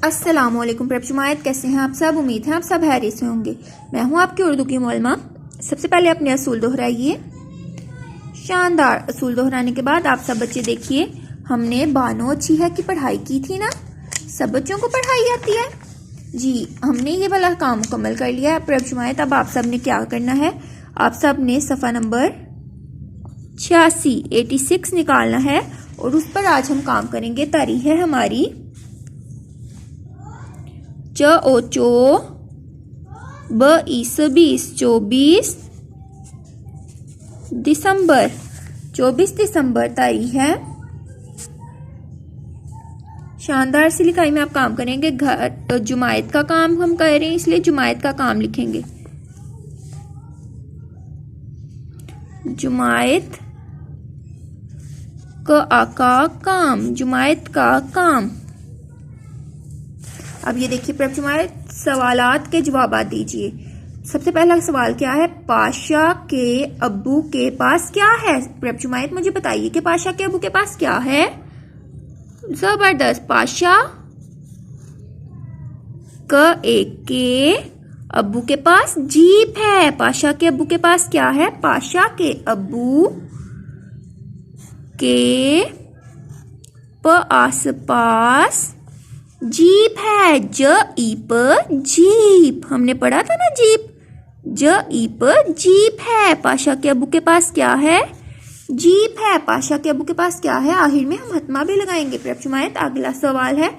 अस्सलामुअलैकुम प्रैप जुमायत, कैसे हैं आप सब। उम्मीद है आप सब हैरियत से होंगे। मैं हूं आपकी उर्दू की मोलमा। सबसे पहले अपने असूल दोहराइए। शानदार असूल दोहराने के बाद आप सब बच्चे देखिए, हमने बानो अच्छी है की पढ़ाई की थी ना। सब बच्चों को पढ़ाई आती है जी। हमने ये वाला काम मुकम्मल कर लिया है प्रैप जुमायत। अब आप सब ने क्या करना है, आप सब ने सफ़ा नंबर 86 निकालना है और उस पर आज हम काम करेंगे। तारीख है हमारी चो बीस 24 दिसंबर 24 दिसंबर तारीख है। शानदार सी लिखाई में आप काम करेंगे। घर जुमायत का काम हम कर रहे हैं इसलिए जुमायत का काम लिखेंगे। जुमायत का काम, जुमायत का काम। अब ये देखिए प्रैप जुमायत, सवालात के जवाब दीजिए। सबसे पहला सवाल क्या है, पाशा के अब्बू के पास क्या है। प्रैप जुमायत मुझे बताइए कि पाशा के अब्बू के पास क्या है। जबरदस्त। पाशा के अब्बू के पास जीप है। पाशा के अब्बू के पास क्या है, पाशा के अब्बू के आस पास जीप है। जीप हमने पढ़ा था ना, जीप जीप है। पाशा के अब्बू के पास क्या है, जीप है। पाशा के अब्बू के पास क्या है। आखिर में हम हतमा भी लगाएंगे प्रैप जुमायत। अगला सवाल है,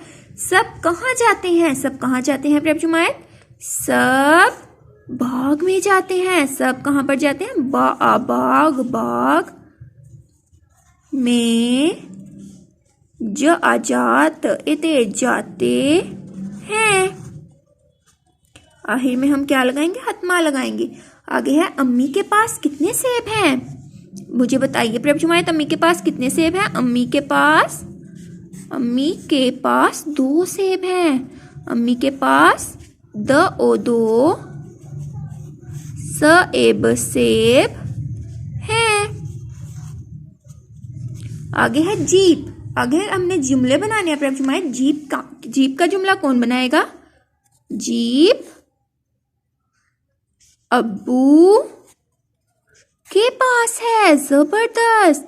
सब कहाँ जाते हैं। सब कहाँ जाते हैं प्रैप जुमायत, सब बाग में जाते हैं। सब कहाँ पर जाते हैं, बाग में जाते हैं। आखिर में हम क्या लगाएंगे, हतमा लगाएंगे। आगे है, अम्मी के पास कितने सेब हैं। मुझे बताइए प्रैप जुमायत, अम्मी के पास कितने सेब हैं। अम्मी के पास 2 सेब हैं। अम्मी के पास 2 सेब हैं। आगे है जीप। आगे हमने जुमले बनाने हैं प्रैप जुमायत। जीप का जुमला कौन बनाएगा। जीप अब्बू के पास है। जबरदस्त,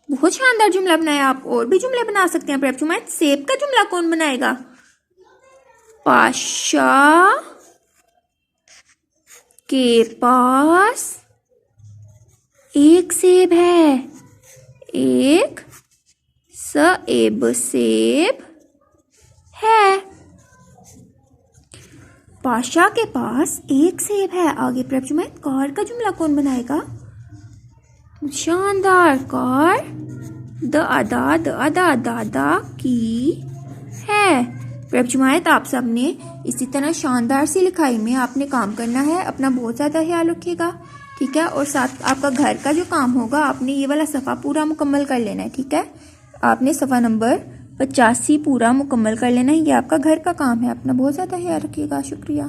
बहुत शानदार जुमला बनाया। आप और भी जुमले बना सकते हैं प्रैप जुमायत। सेब का जुमला कौन बनाएगा, पाशा के पास 1 सेब है। 1 सेब है। पाशा के पास 1 सेब है। आगे प्रैप जुमायत, कार का जुमला कौन बनाएगा। शानदार, कार दादा की है। प्रैप जुमायत, आप सबने इसी तरह शानदार सी लिखाई में आपने काम करना है। अपना बहुत ज़्यादा ख्याल रखिएगा, ठीक है। और साथ आपका घर का जो काम होगा, आपने ये वाला सफ़ा पूरा मुकम्मल कर लेना है, ठीक है। आपने सफ़ा नंबर 85 पूरा मुकम्मल कर लेना है। ये आपका घर का काम है। अपना बहुत ज़्यादा ख्याल रखिएगा। शुक्रिया।